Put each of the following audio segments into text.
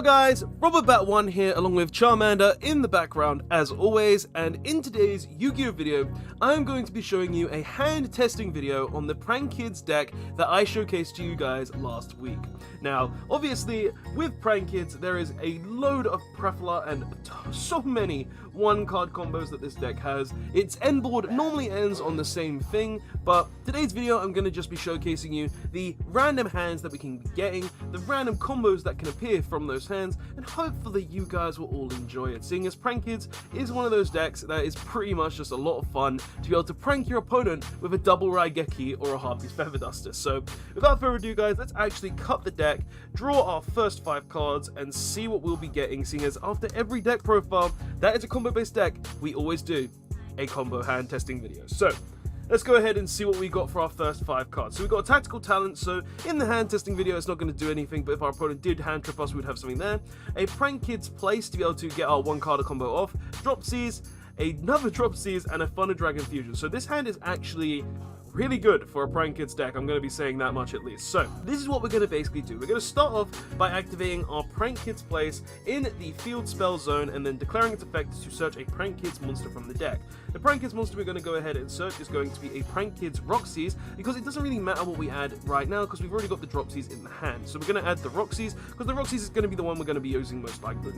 guys, RobotBat1 here along with Charmander in the background as always, and in today's Yu-Gi-Oh video I'm going to be showing you a hand testing video on the Prank Kids deck that I showcased to you guys last week. Now obviously with Prank Kids there is a load of Prefla and so many one card combos that this deck has. Its end board normally ends on the same thing, but today's video I'm going to just be showcasing you the random hands that we can be getting, the random combos that can appear from those hands, and hopefully you guys will all enjoy it, seeing as Prank Kids is one of those decks that is pretty much just a lot of fun to be able to prank your opponent with a double Raigeki or a Harpy's Feather Duster. So without further ado guys, let's actually cut the deck, draw our first 5 cards, and see what we'll be getting, seeing as after every deck profile that is a combo based deck, we always do a combo hand testing video. So let's go ahead and see what we got for our first 5 cards. So we've got a Tactical Talent, so in the hand testing video it's not going to do anything, but if our opponent did hand trip us we would have something there. A Prank Kids Place to be able to get our 1 card combo off, Dropsies, another Dropsies, and a Thunder Dragon Fusion. So this hand is actually really good for a Prank Kids deck, I'm going to be saying that much at least. So this is what we're going to basically do. We're going to start off by activating our Prank Kids Place in the field spell zone and then declaring its effect to search a Prank Kids monster from the deck. The Prank Kids monster we're going to go ahead and search is going to be a Prank Kids Roxy's, because it doesn't really matter what we add right now because we've already got the Dropsies in the hand. So we're going to add the Roxy's because the Roxy's is going to be the one we're going to be using most likely.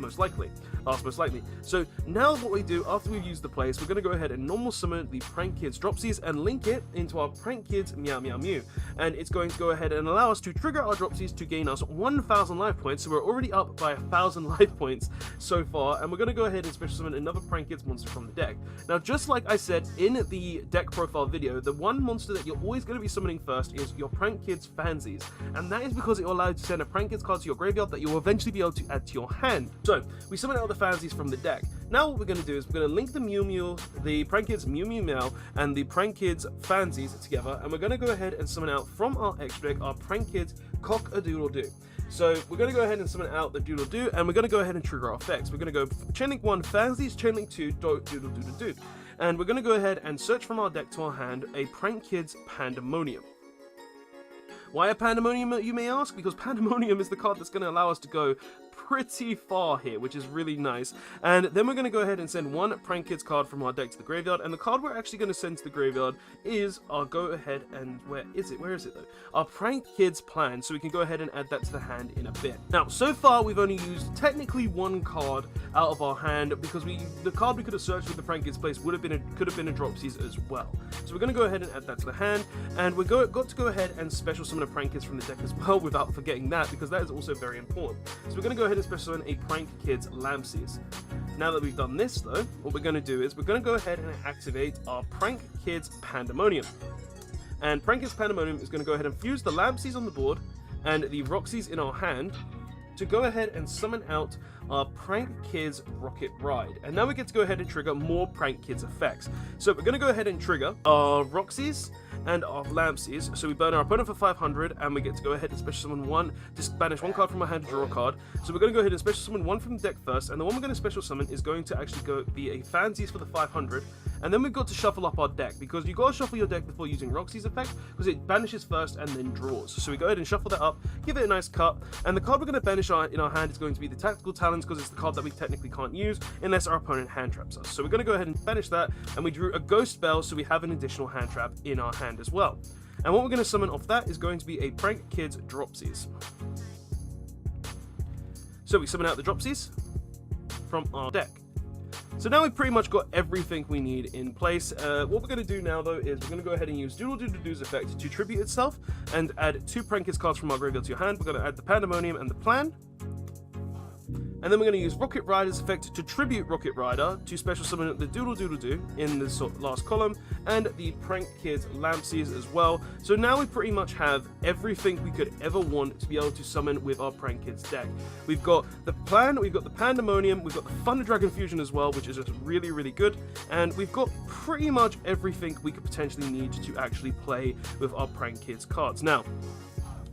So now what we do after we've used the place, we're going to go ahead and normal summon the Prank Kids Dropsies and link it into our Prank Kids Meow Meow Mew, and it's going to go ahead and allow us to trigger our Dropsies to gain us 1,000 life points. So we're already up by 1,000 life points so far, and we're going to go ahead and special summon another Prank Kids monster from the deck. Now just like I said in the deck profile video, the one monster that you're always going to be summoning first is your Prank Kids Fansies, and that is because it will allow you to send a Prank Kids card to your graveyard that you'll eventually be able to add to your hand. So we summon out the Fansies from the deck. Now what we're going to do is we're going to link the Mew Mew, the Prank Kids Mew Mew Meow, and the Prank Kids Fansies together, and we're going to go ahead and summon out from our extra deck our Prank Kids Cock-a-Doodle-Doo. So we're going to go ahead and summon out the Doodle Doo, and we're going to go ahead and trigger our effects. We're going to go Chainlink 1 Fansies, Chainlink 2 Doodle Doodle Doo. And we're going to go ahead and search from our deck to our hand a Prank Kids Pandemonium. Why a Pandemonium, you may ask? Because Pandemonium is the card that's going to allow us to go pretty far here, which is really nice. And then we're going to go ahead and send 1 Prank Kids card from our deck to the graveyard, and the card we're actually going to send to the graveyard is our go ahead and where is it though? Our Prank Kids Plan, so we can go ahead and add that to the hand in a bit. Now so far we've only used technically 1 card out of our hand because the card we could have searched with the Prank Kids Place could have been a Dropsies as well. So we're going to go ahead and add that to the hand, and we've got to go ahead and special summon a Prank Kids from the deck as well without forgetting that, because that is also very important. So we're going to go ahead and special summon a Prank Kids Lampsies. Now that we've done this though, what we're going to do is we're going to go ahead and activate our Prank Kids Pandemonium. And Prank Kids Pandemonium is going to go ahead and fuse the Lampsies on the board and the Roxy's in our hand to go ahead and summon out our Prank Kids Rocket Ride. And now we get to go ahead and trigger more Prank Kids effects. So we're going to go ahead and trigger our Roxy's and our Lampsies. So we burn our opponent for 500, and we get to go ahead and special summon 1, just banish 1 card from our hand to draw a card. So we're going to go ahead and special summon 1 from the deck first, and the one we're going to special summon is going to actually be a Fansies for the 500. And then we've got to shuffle up our deck, because you've got to shuffle your deck before using Roxy's effect, because it banishes first and then draws. So we go ahead and shuffle that up, give it a nice cut, and the card we're going to banish in our hand is going to be the Tactical Talents, because it's the card that we technically can't use unless our opponent hand traps us. So we're going to go ahead and banish that, and we drew a Ghost Spell, so we have an additional hand trap in our hand as well. And what we're going to summon off that is going to be a Prank Kids Dropsies. So we summon out the Dropsies from our deck. So now we've pretty much got everything we need in place. What we're going to do now though is we're going to go ahead and use Doodle Doodle Doo's effect to tribute itself and add 2 Prank Kids cards from our graveyard to your hand. We're going to add the Pandemonium and the Plan. And then we're going to use Rocket Rider's effect to tribute Rocket Rider to special summon the Doodle Doodle Doo in this last column, and the Prank Kids Lampsies as well. So now we pretty much have everything we could ever want to be able to summon with our Prank Kids deck. We've got the Plan, we've got the Pandemonium, we've got the Thunder Dragon Fusion as well, which is just really, really good. And we've got pretty much everything we could potentially need to actually play with our Prank Kids cards. Now,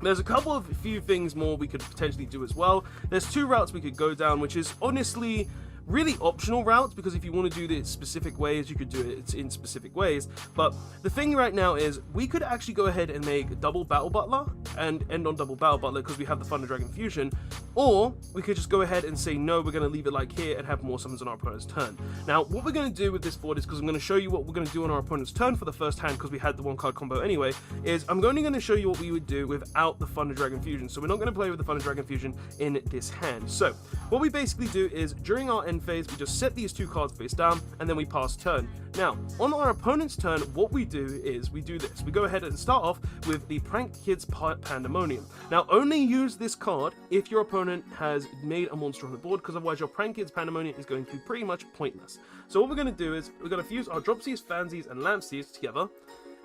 there's a few things more we could potentially do as well. There's 2 routes we could go down, which is honestly really optional routes, because if you want to do it specific ways, you could do it in specific ways. But the thing right now is we could actually go ahead and make double Battle Butler and end on double Battle Butler because we have the Thunder Dragon Fusion, or we could just go ahead and say no, we're going to leave it like here and have more summons on our opponent's turn. Now what we're going to do with this board is, because I'm going to show you what we're going to do on our opponent's turn for the first hand, because we had the 1-card combo anyway, is I'm only going to show you what we would do without the Thunder Dragon Fusion. So we're not going to play with the Thunder Dragon Fusion in this hand. So what we basically do is during our end phase, we just set these 2 cards face down and then we pass turn. Now on our opponent's turn, what we do is we do this. We go ahead and start off with the Pranked Kids Pandemonium. Now only use this card if your opponent has made a monster on the board, because otherwise your Pranked Kids Pandemonium is going to be pretty much pointless. So what we're going to do is we're going to fuse our Dropsies, Fansies and Lampsies together,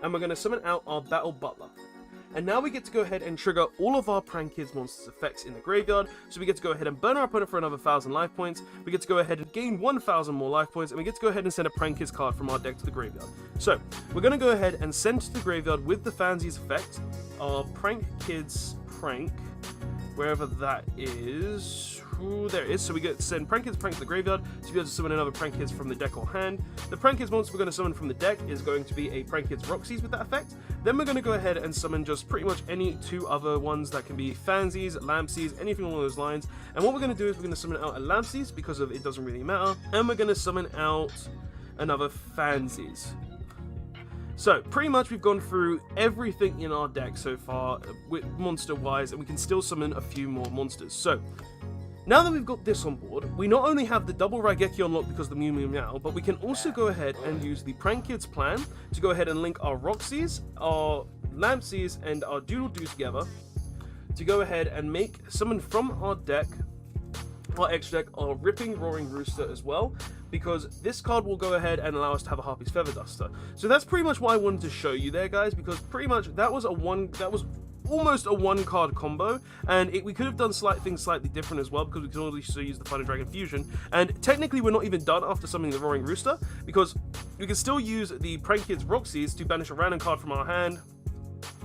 and we're going to summon out our Battle Butler. And now we get to go ahead and trigger all of our Prank Kids monsters effects in the graveyard. So we get to go ahead and burn our opponent for another 1,000 life points. We get to go ahead and gain 1,000 more life points, and we get to go ahead and send a Prank Kids card from our deck to the graveyard. So we're going to go ahead and send to the graveyard with the Fansies effect our Prank Kids Prank, wherever that is. Ooh, there it is. So we get to send Prank Kids Prank to the graveyard to be able to summon another Prank Kids from the deck or hand. The Prank Kids monster we're going to summon from the deck is going to be a Prank Kids Roxy's with that effect. Then we're going to go ahead and summon just pretty much any 2 other ones that can be Fansies, Lampsies, anything along those lines. And what we're going to do is we're going to summon out a Lampsies because of it doesn't really matter. And we're going to summon out another Fansies. So pretty much we've gone through everything in our deck so far monster wise, and we can still summon a few more monsters. So now that we've got this on board, we not only have the double Raigeki unlocked because of the Mew Mew Meow, but we can also go ahead and use the Prank Kids plan to go ahead and link our Roxy's, our Lampsies, and our Doodle Doo together to go ahead and summon from our deck, our extra deck, our Ripping Roaring Rooster as well, because this card will go ahead and allow us to have a Harpy's Feather Duster. So that's pretty much what I wanted to show you there, guys, because pretty much that was almost a 1-card combo, and we could have done things slightly different as well, because we can also use the Thunder Dragon Fusion. And technically we're not even done after summoning the Roaring Rooster, because we can still use the Prank Kids Roxy's to banish a random card from our hand.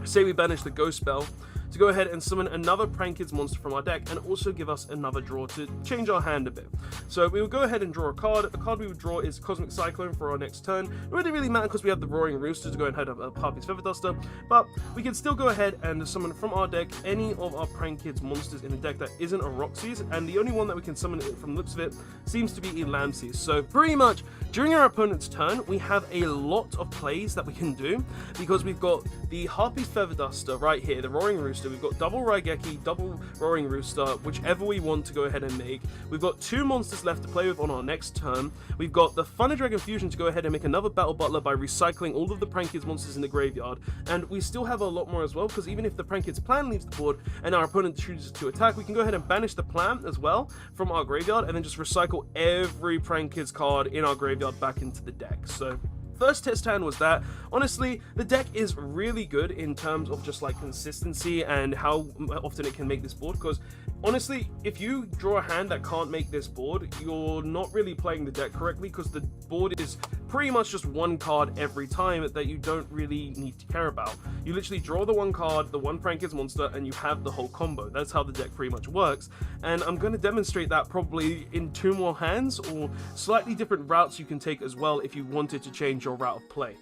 Say we banish the Ghost Spell, to go ahead and summon another Prank Kids monster from our deck, and also give us another draw to change our hand a bit. So we will go ahead and draw a card. The card we would draw is Cosmic Cyclone for our next turn. It wouldn't really matter because we have the Roaring Rooster to go ahead and have a Harpy's Feather Duster, but we can still go ahead and summon from our deck any of our Prank Kids monsters in the deck that isn't a Roxy's, and the only one that we can summon from the looks of it seems to be a Lampsies. So pretty much during our opponent's turn, we have a lot of plays that we can do, because we've got the Harpy's Feather Duster right here, the Roaring Rooster, we've got double Raigeki, double Roaring Rooster, whichever we want to go ahead and make. We've got 2 monsters left to play with on our next turn. We've got the Thunder Dragon Fusion to go ahead and make another Battle Butler by recycling all of the Prank Kids monsters in the graveyard, and we still have a lot more as well, because even if the Prank Kids plan leaves the board and our opponent chooses to attack, we can go ahead and banish the plan as well from our graveyard, and then just recycle every Prank Kids card in our graveyard back into the deck. So first test hand was that. Honestly, the deck is really good in terms of just like consistency and how often it can make this board, because honestly, if you draw a hand that can't make this board, you're not really playing the deck correctly, because the board is pretty much just 1 card every time that you don't really need to care about. You literally draw the 1 card, the 1 Prank Kids monster, and you have the whole combo. That's how the deck pretty much works, and I'm going to demonstrate that probably in 2 more hands, or slightly different routes you can take as well if you wanted to change your route of play.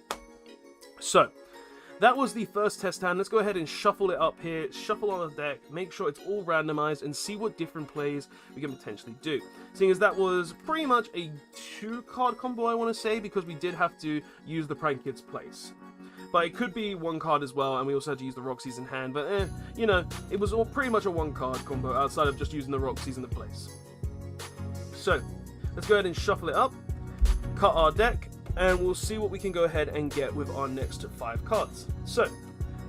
So that was the first test hand. Let's go ahead and shuffle it up here, shuffle on the deck, make sure it's all randomized, and see what different plays we can potentially do. Seeing as that was pretty much a 2-card combo, I want to say, because we did have to use the Prank Kids place. But it could be 1 card as well, and we also had to use the Roxy's in hand, but you know, it was all pretty much a 1-card combo outside of just using the Roxy's in the place. So let's go ahead and shuffle it up, cut our deck, and we'll see what we can go ahead and get with our next 5 cards. So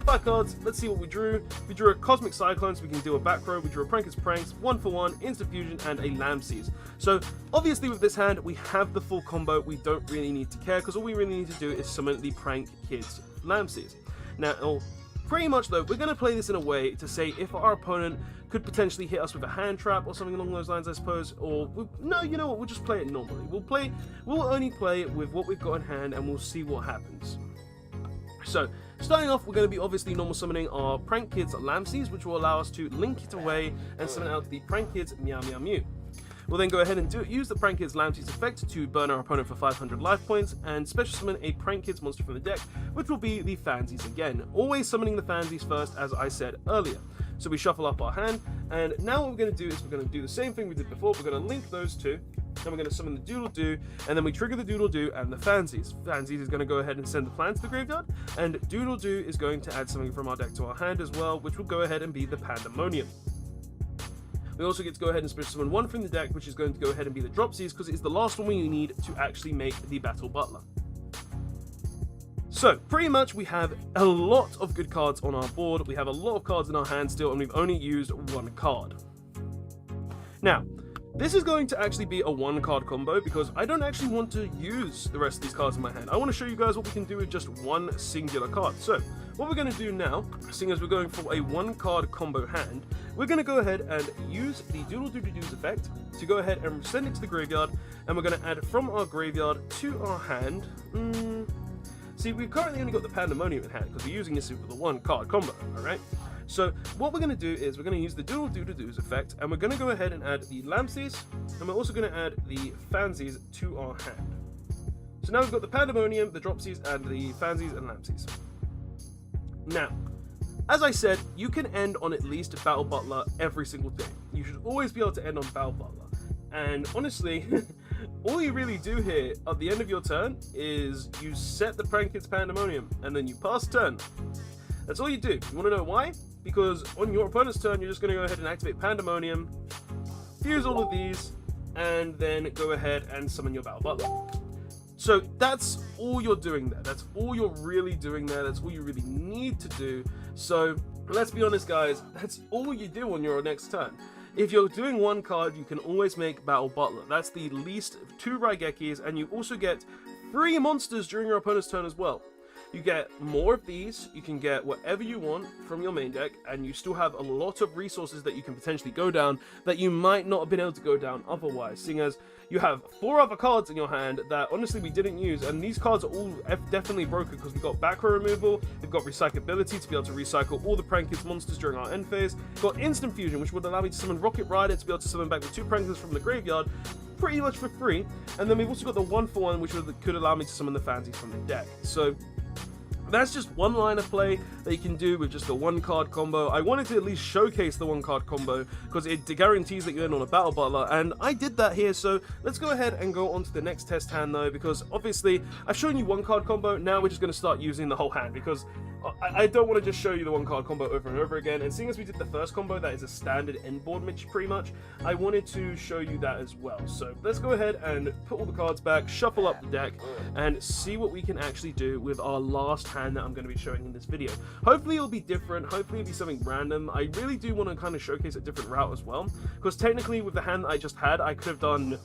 5 cards, let's see what we drew. We drew a Cosmic Cyclone, so we can do a back row. We drew a Prank Kids Pranks, 1-for-1, Instant Fusion, and a Lampsies. So obviously with this hand, we have the full combo. We don't really need to care, because all we really need to do is summon the Prank Kids Lampsies. Now, pretty much though, we're going to play this in a way to say if our opponent could potentially hit us with a hand trap or something along those lines, I suppose, or no, you know what, we'll just play it normally. We'll only play it with what we've got in hand, and we'll see what happens. So starting off, we're going to be obviously normal summoning our Prank Kids Lampsies, which will allow us to link it away and summon out the Prank Kids Meow Meow Mew. We'll then go ahead and use the Prank Kids Lamsies effect to burn our opponent for 500 life points, and special summon a Prank Kids monster from the deck, which will be the Fansies again. Always summoning the Fansies first, as I said earlier. So we shuffle up our hand, and now what we're going to do is we're going to do the same thing we did before. We're going to link those two, and we're going to summon the Doodle-Doo, and then we trigger the Doodle-Doo and the Fansies. Fansies is going to go ahead and send the plan to the graveyard, and Doodle-Doo is going to add something from our deck to our hand as well, which will go ahead and be the Pandemonium. We also get to go ahead and special summon one from the deck, which is going to go ahead and be the Dropsies, because it's the last one we need to actually make the Battle Butler. So, pretty much we have a lot of good cards on our board, we have a lot of cards in our hand still, and we've only used one card. Now, this is going to actually be a one card combo because I don't actually want to use the rest of these cards in my hand. I want to show you guys what we can do with just one singular card. So, what we're going to do now, seeing as we're going for a one card combo hand, we're going to go ahead and use the Doodle-Doo-Doo's effect to go ahead and send it to the graveyard, and we're going to add from our graveyard to our hand. See, we've currently only got the Pandemonium in hand because we're using this with a one card combo, alright? So what we're going to do is we're going to use the Doodle-Doo-Doo's effect, and we're going to go ahead and add the Lamsies, and we're also going to add the Fansies to our hand. So now we've got the Pandemonium, the Dropsies, and the Fansies and Lamsies. Now, as I said, you can end on at least a Battle Butler every single day. You should always be able to end on Battle Butler. And honestly, all you really do here at the end of your turn is you set the Prank Kids Pandemonium, and then you pass turn. That's all you do. You want to know why? Because on your opponent's turn, you're just going to go ahead and activate Pandemonium, fuse all of these, and then go ahead and summon your Battle Butler. So that's all you're doing there. That's all you're really doing there. That's all you really need to do. So let's be honest, guys, that's all you do on your next turn. If you're doing one card, you can always make Battle Butler. That's the least 2 Raigekis, and you also get 3 monsters during your opponent's turn as well. You get more of these, you can get whatever you want from your main deck, and you still have a lot of resources that you can potentially go down that you might not have been able to go down otherwise, seeing as you have 4 other cards in your hand that honestly we didn't use, and these cards are all definitely broken because we've got back row removal, we've got recyclability to be able to recycle all the Prank Kids monsters during our end phase, we've got instant fusion, which would allow me to summon Rocket Rider to be able to summon back the 2 Prank Kids from the graveyard pretty much for free, and then we've also got the 1-for-1, which could allow me to summon the Fansies from the deck. So that's just one line of play that you can do with just a one card combo. I wanted to at least showcase the one card combo because it guarantees that you end on a Battle Butler, and I did that here. So let's go ahead and go on to the next test hand though, because obviously I've shown you one card combo. Now we're just going to start using the whole hand because I don't want to just show you the one card combo over and over again, and seeing as we did the first combo that is a standard end board match pretty much, I wanted to show you that as well. So let's go ahead and put all the cards back, shuffle up the deck, and see what we can actually do with our last hand that I'm going to be showing in this video. Hopefully it'll be different, hopefully it'll be something random. I really do want to kind of showcase a different route as well, because technically with the hand that I just had, I could have done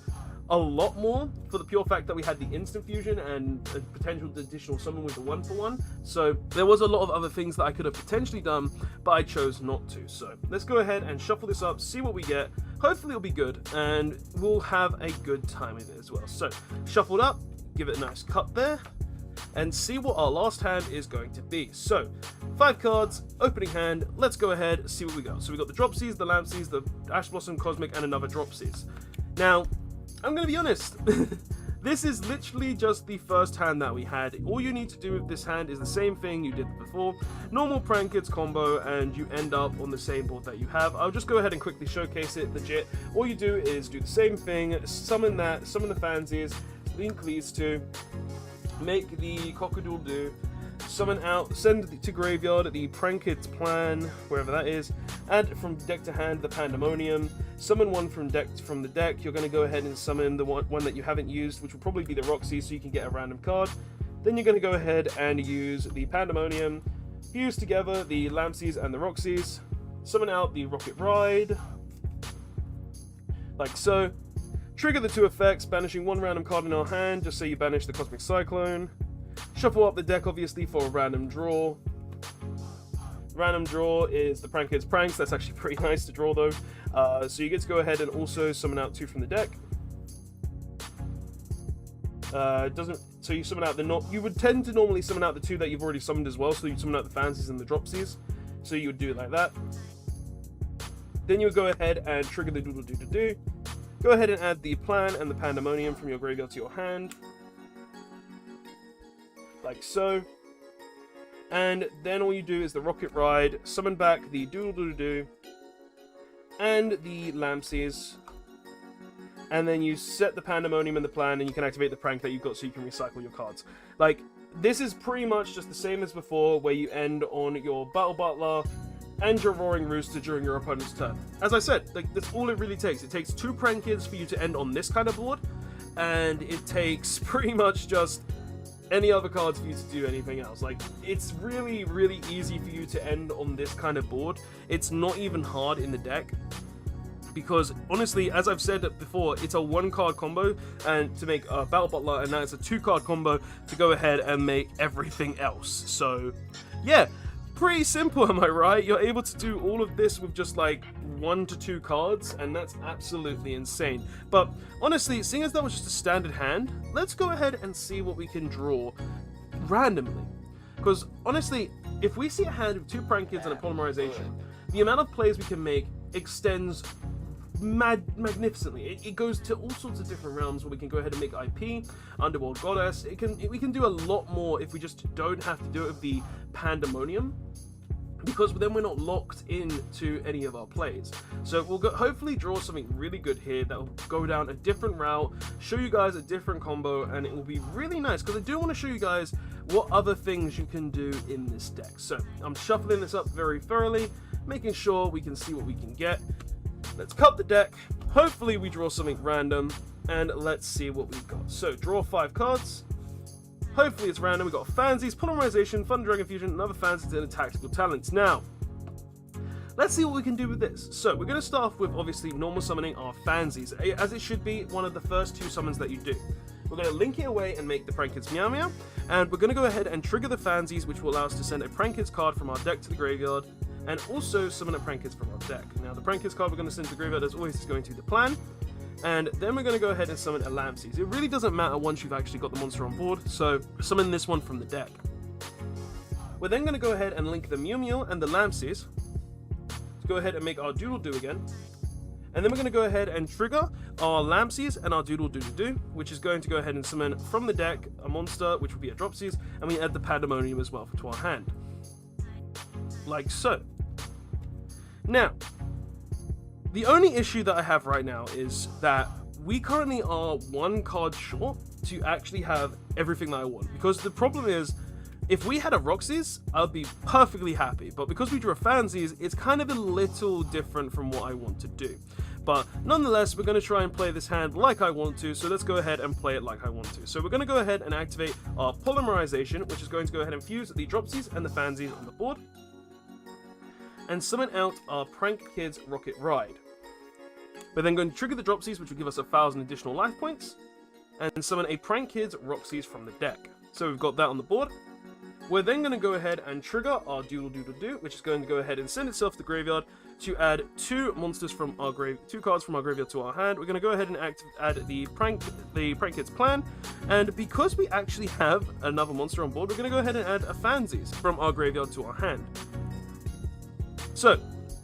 a lot more for the pure fact that we had the instant fusion and a potential additional summon with the 1-for-1. So there was a lot of other things that I could have potentially done, but I chose not to. So let's go ahead and shuffle this up, see what we get. Hopefully it'll be good, and we'll have a good time with it as well. So shuffled up, give it a nice cut there, and see what our last hand is going to be. So 5 cards, opening hand, let's go ahead, see what we got. So we got the Dropsies, the Lamsies, the Ash Blossom Cosmic, and another Dropsies. Now, I'm going to be honest, this is literally just the first hand that we had. All you need to do with this hand is the same thing you did before, normal Prank Kids combo, and you end up on the same board that you have. I'll just go ahead and quickly showcase it legit. All you do is do the same thing, summon that, summon the Fansies, link these two, make the Cock-a-doodle-doo, summon out, send to graveyard the Prank Kids plan, wherever that is, add from deck to hand the Pandemonium, summon one from the deck. You're going to go ahead and summon the one that you haven't used, which will probably be the Roxy, so you can get a random card. Then you're going to go ahead and use the Pandemonium, fuse together the Lamsies and the Roxys, summon out the Rocket Ride, like so. Trigger the 2 effects, banishing 1 random card in our hand, just so you banish the Cosmic Cyclone. Shuffle up the deck, obviously, for a random draw. Random draw is the Prank Kids Pranks. That's actually pretty nice to draw, though. So you get to go ahead and also summon out 2 from the deck. So you summon out you would tend to normally summon out the 2 that you've already summoned as well. So you summon out the Fansies and the Dropsies. So you would do it like that. Then you would go ahead and trigger the Doodle-Doo-Doo-Doo. Go ahead and add the Plan and the Pandemonium from your graveyard to your hand, like so. And then all you do is the Rocket Ride, summon back the Doodle Doodle Doo and the Lampsies, and then you set the Pandemonium and the Plan, and you can activate the prank that you've got so you can recycle your cards. Like, this is pretty much just the same as before, where you end on your Battle Butler and your Roaring Rooster during your opponent's turn. As I said, like, that's all it really takes. It takes 2 prank kids for you to end on this kind of board, and it takes pretty much just any other cards for you to do anything else. Like, it's really, really easy for you to end on this kind of board. It's not even hard in the deck, because honestly, as I've said before, it's a 1-card combo and to make a Battle Butler, and now it's a 2-card combo to go ahead and make everything else. So yeah, pretty simple, am I right? You're able to do all of this with just like 1 to 2 cards, and that's absolutely insane. But honestly, seeing as that was just a standard hand, let's go ahead and see what we can draw randomly. Because honestly, if we see a hand with 2 prank kids and a polymerization, the amount of plays we can make extends magnificently. It goes to all sorts of different realms where we can go ahead and make IP, Underworld Goddess. We can do a lot more if we just don't have to do it with the Pandemonium, because then we're not locked into any of our plays. So we'll hopefully draw something really good here that will go down a different route, show you guys a different combo, and it will be really nice, because I do want to show you guys what other things you can do in this deck. So I'm shuffling this up very thoroughly, making sure we can see what we can get. Let's cut the deck, hopefully we draw something random, and let's see what we've got. So draw 5 cards, hopefully it's random. We've got Fansies, Polymerization, Thunder Dragon Fusion, and other Fansies and Tactical Talents. Now, let's see what we can do with this. So we're going to start off with obviously normal summoning our Fansies, as it should be one of the first 2 summons that you do. We're going to link it away and make the Prank Kids Meow Meow, and we're going to go ahead and trigger the Fansies, which will allow us to send a Prank Kids card from our deck to the graveyard, and also summon a Prank Kids from our deck. Now the Prank Kids card we're going to send to the graveyard, as always, is going to be the Plan, and then we're going to go ahead and summon a Lampsies. It really doesn't matter once you've actually got the monster on board, so summon this one from the deck. We're then going to go ahead and link the Mew Mew and the Lampsies to go ahead and make our Doodle Doo again. And then we're going to go ahead and trigger our Lampsies and our Doodle Doodle Doo, which is going to go ahead and summon from the deck a monster, which will be a Dropsies, and we add the Pandemonium as well to our hand. Like so. Now, the only issue that I have right now is that we currently are 1 card short to actually have everything that I want. Because the problem is, if we had a Roxy's, I'd be perfectly happy. But because we drew a Fansies, it's kind of a little different from what I want to do. But nonetheless, we're going to try and play this hand like I want to, so let's go ahead and play it like I want to. So we're going to go ahead and activate our Polymerization, which is going to go ahead and fuse the Dropsies and the Fansies on the board, and summon out our Prank Kids Rocket Ride. We're then going to trigger the Dropsies, which will give us 1,000 additional life points, and summon a Prank Kids Roxy's from the deck. So we've got that on the board. We're then going to go ahead and trigger our Doodle Doodle Doo, which is going to go ahead and send itself to the graveyard to add 2 monsters from our 2 cards from our graveyard to our hand. We're going to go ahead and add the Prank Kids Plan, and because we actually have another monster on board, we're going to go ahead and add a Fansies from our graveyard to our hand. So,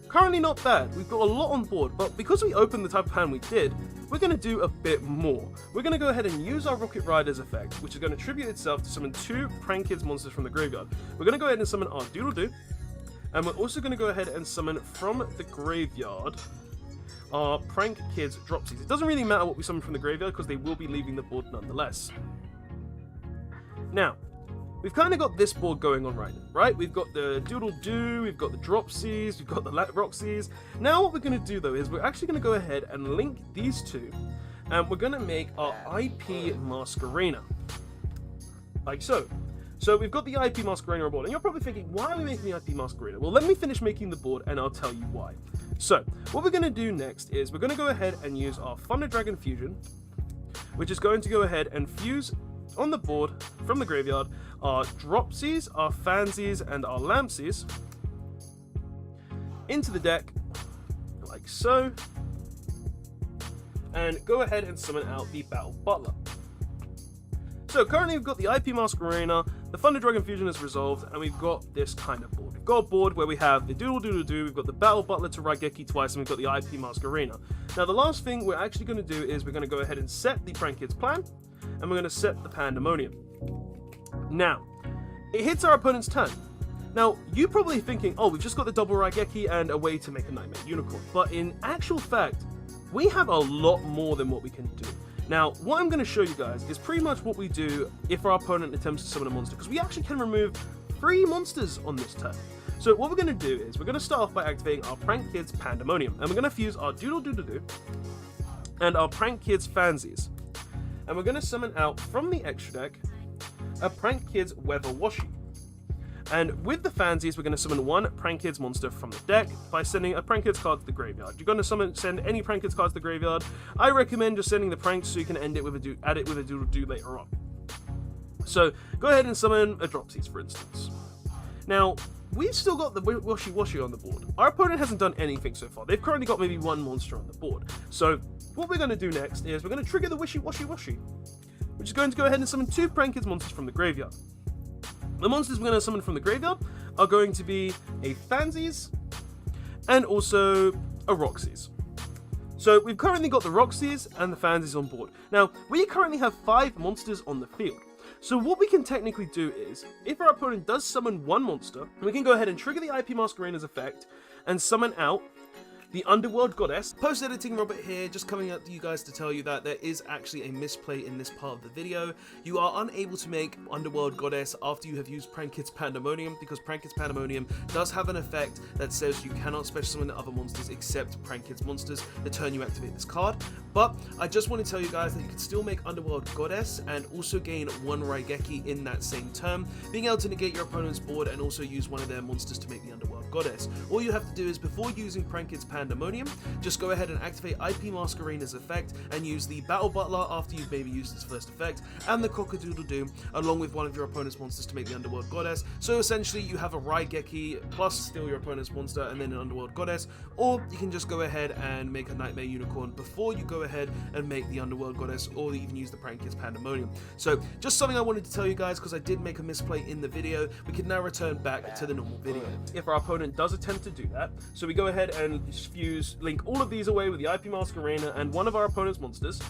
currently not bad. We've got a lot on board, but because we opened the type of hand we did, we're going to do a bit more. We're going to go ahead and use our Rocket Rider's effect, which is going to tribute itself to summon 2 Prank Kids monsters from the graveyard. We're going to go ahead and summon our Doodle Doo, and we're also going to go ahead and summon from the graveyard our Prank Kids Dropsies. It doesn't really matter what we summon from the graveyard, because they will be leaving the board nonetheless. Now, we've kind of got this board going on right? We've got the Doodle Doo, we've got the Dropsies, we've got the Roxies. Now what we're going to do though is we're actually going to go ahead and link these 2, and we're going to make our IP Masquerena. Like so. So we've got the IP Masquerena on board, and you're probably thinking, why are we making the IP Masquerena? Well, let me finish making the board and I'll tell you why. So, what we're going to do next is we're going to go ahead and use our Thunder Dragon Fusion, which is going to go ahead and fuse on the board from the graveyard our Dropsies, our Fansies, and our Lampsies into the deck, like so, and go ahead and summon out the Battle Butler. So currently we've got the IP Mask Arena, the Thunder Dragon Fusion is resolved, and we've got this kind of board. We've got a board where we have the Doodle Doodle Doo, we've got the Battle Butler to Raigeki twice, and we've got the IP Mask Arena. Now the last thing we're actually going to do is we're going to go ahead and set the Prank Kids plan, and we're going to set the Pandemonium. Now, it hits our opponent's turn. Now, you're probably thinking, oh, we've just got the double Raigeki and a way to make a Nightmare Unicorn. But in actual fact, we have a lot more than what we can do. Now, what I'm going to show you guys is pretty much what we do if our opponent attempts to summon a monster, because we actually can remove 3 monsters on this turn. So what we're going to do is we're going to start off by activating our Prank Kids Pandemonium, and we're going to fuse our Doodle Doodle Doo and our Prank Kids Fansies. And we're going to summon out from the extra deck a Prank Kids Weather Washi. And with the Fansies, we're going to summon 1 Prank Kids monster from the deck by sending a Prank Kids card to the graveyard. You're going to send any Prank Kids cards to the graveyard. I recommend just sending the Pranks so you can add it with a Doodle Doo later on. So go ahead and summon a Dropsies, for instance. Now, we've still got the Washi Washi on the board. Our opponent hasn't done anything so far. They've currently got maybe 1 monster on the board. So what we're going to do next is we're going to trigger the Washi Washi, which is going to go ahead and summon 2 Prank Kids monsters from the graveyard. The monsters we're going to summon from the graveyard are going to be a Fansies and also a Roxy's. So we've currently got the Roxy's and the Fansies on board. Now, we currently have 5 monsters on the field. So what we can technically do is, if our opponent does summon 1 monster, we can go ahead and trigger the IP Mask Arena's effect and summon out the Underworld Goddess. Post-editing Robert here, just coming up to you guys to tell you that there is actually a misplay in this part of the video. You are unable to make Underworld Goddess after you have used Prank Kids Pandemonium, because Prank Kids Pandemonium does have an effect that says you cannot special summon other monsters except Prank Kids monsters the turn you activate this card. But I just want to tell you guys that you can still make Underworld Goddess and also gain 1 Raigeki in that same turn, being able to negate your opponent's board and also use one of their monsters to make the Underworld Goddess. All you have to do is, before using Prank Kids Pandemonium, just go ahead and activate IP Mask Arena's effect and use the Battle Butler after you've maybe used its first effect, and the Cockadoodle Doo along with one of your opponent's monsters to make the Underworld Goddess. So essentially you have a Raigeki plus still your opponent's monster and then an Underworld Goddess, or you can just go ahead and make a Nightmare Unicorn before you go ahead and make the Underworld Goddess, or even use the Prank Kids Pandemonium. So just something I wanted to tell you guys, because I did make a misplay in the video. We can now return back to the normal video. If our opponent does attempt to do that, so we go ahead and link all of these away with the IP Mask Arena and one of our opponent's monsters.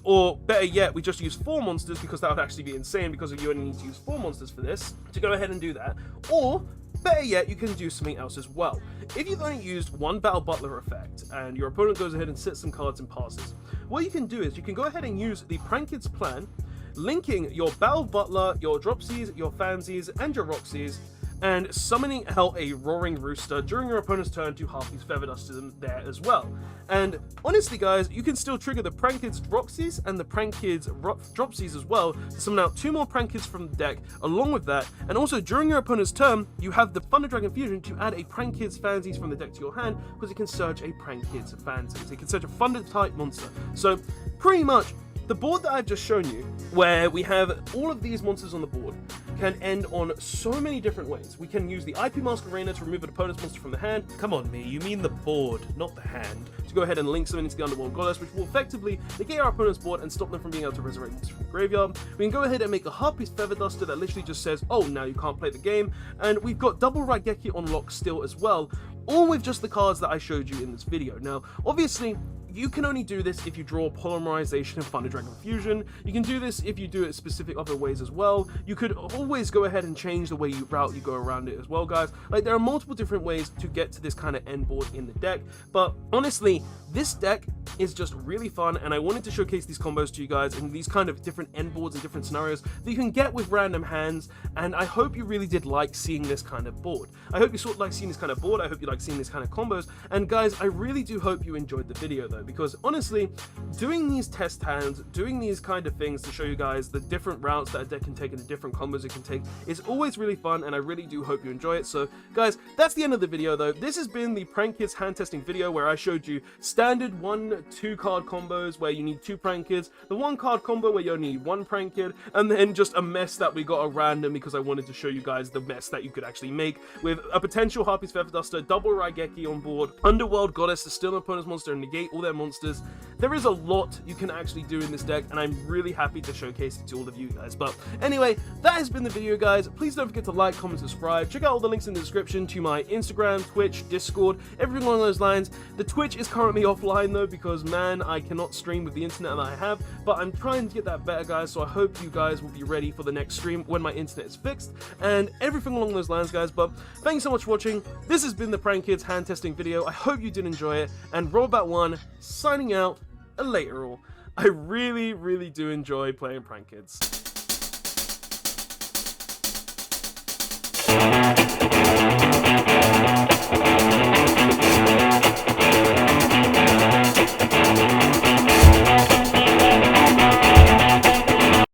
Or better yet, we just use 4 monsters, because that would actually be insane, because you only need to use 4 monsters for this, to go ahead and do that. Or better yet, you can do something else as well. If you've only used 1 Battle Butler effect and your opponent goes ahead and sets some cards and passes, what you can do is you can go ahead and use the Prank Kids plan, linking your Battle Butler, your Dropsies, your Fansies, and your Roxy's, and summoning out a Roaring Rooster during your opponent's turn to Harpy's Feather Dust to them there as well. And honestly guys, you can still trigger the Prank Kids Roxy's and the Prank Kids Dropsies as well to summon out 2 more Prank Kids from the deck along with that. And also during your opponent's turn, you have the Thunder Dragon Fusion to add a Prank Kids Fansies from the deck to your hand, because it can search a Prank Kids Fansies. It can search a Thunder type monster. So pretty much the board that I've just shown you, where we have all of these monsters on the board, can end on so many different ways. We can use the IP Mask Arena to remove an opponent's monster from the hand. Come on, me, you mean the board, not the hand. To go ahead and link something into the Underworld Goddess, which will effectively negate our opponent's board and stop them from being able to resurrect monsters from the graveyard. We can go ahead and make a Harpy's Feather Duster that literally just says, oh, now you can't play the game. And we've got double Raigeki on lock still as well, all with just the cards that I showed you in this video. Now, obviously, you can only do this if you draw Polymerization and Thunder Dragon Fusion. You can do this if you do it specific other ways as well. You could always go ahead and change the way you go around it as well, guys. Like, there are multiple different ways to get to this kind of end board in the deck, but honestly, this deck is just really fun, and I wanted to showcase these combos to you guys and these kind of different end boards and different scenarios that you can get with random hands, and I hope you really did like seeing this kind of board. I hope you sort of like seeing this kind of board, I hope you like seeing this kind of combos, and guys, I really do hope you enjoyed the video though, because honestly, doing these test hands, doing these kind of things to show you guys the different routes that a deck can take and the different combos it can take is always really fun, and I really do hope you enjoy it. So guys, that's the end of the video though. This has been the Prank Kids hand testing video, where I showed you standard 1-2 card combos where you need 2 Prank Kids, the 1 card combo where you only need 1 Prank Kid, and then just a mess that we got a random, because I wanted to show you guys the mess that you could actually make with a potential Harpy's Feather Duster, double Raigeki on board, Underworld Goddess to steal an opponent's monster and negate all their monsters. There is a lot you can actually do in this deck, and I'm really happy to showcase it to all of you guys. But anyway, that has been the video, guys. Please don't forget to like, comment, subscribe. Check out all the links in the description to my Instagram, Twitch, Discord, everything along those lines. The Twitch is currently offline though, because man, I cannot stream with the internet that I have, but I'm trying to get that better, guys, so I hope you guys will be ready for the next stream when my internet is fixed, and everything along those lines, guys. But thanks so much for watching. This has been the Prank Kids hand testing video. I hope you did enjoy it, and Robot1 signing out. Later all. I really do enjoy playing Prank Kids.